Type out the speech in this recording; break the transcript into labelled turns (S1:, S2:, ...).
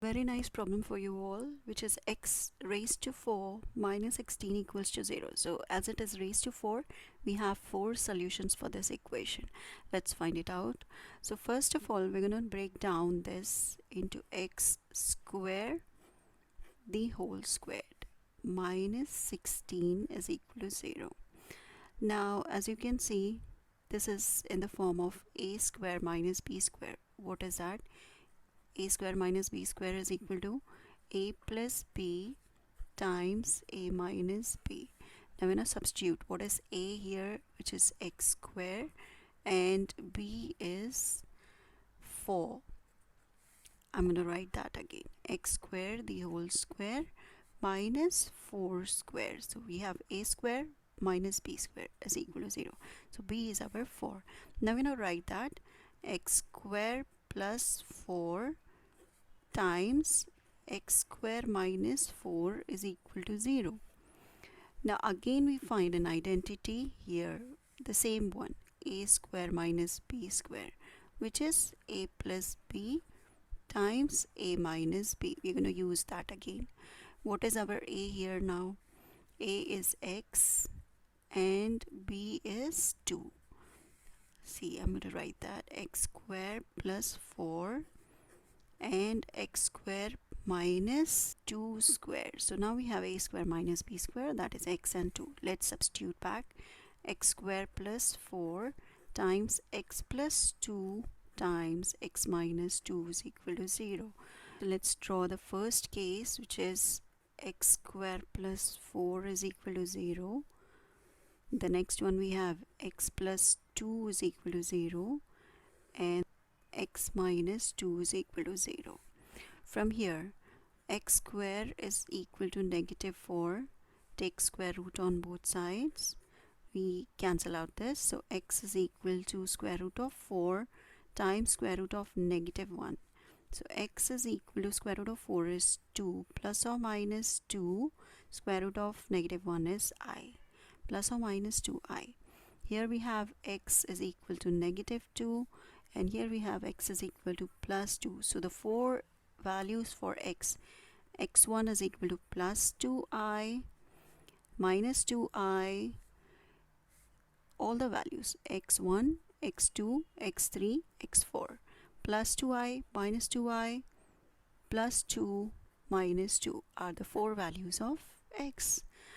S1: Very nice problem for you all, which is x raised to 4 minus 16 equals to 0. So as it is raised to 4, we have 4 solutions for this equation. Let's find it out. So first of all, we're going to break down this into x square the whole squared minus 16 is equal to 0. Now as you can see, this is in the form of a square minus b square. What is that? A square minus b square is equal to a plus b times a minus b. Now we're going to substitute what is a here, which is x square, and b is 4. I'm going to write that again. X square the whole square minus 4 square. So we have a square minus b square is equal to 0. So b is our 4. Now we're going to write that x square plus 4 times x square minus 4 is equal to 0. Now again we find an identity here, the same one, a square minus b square, which is a plus b times a minus b. We're going to use that again. What is our a here now? A is x and b is 2. See, I'm going to write that x square plus 4 and x square minus 2 square. So now we have a square minus b square, that is x and 2. Let's substitute back. X square plus 4 times x plus 2 times x minus 2 is equal to 0. So let's draw the first case, which is x square plus 4 is equal to 0. The next one we have x plus 2 is equal to 0 and x minus 2 is equal to 0. From here, x square is equal to negative 4. Take square root on both sides. We cancel out this. So x is equal to square root of 4 times square root of negative 1. So x is equal to square root of 4 is 2 plus or minus 2. Square root of negative 1 is I. Plus or minus 2i. Here we have x is equal to negative 2 and here we have x is equal to plus 2. So the 4 values for x, x1 is equal to plus 2i, minus 2i, all the values x1, x2, x3, x4, plus 2i, minus 2i, plus 2, minus 2 are the 4 values of x.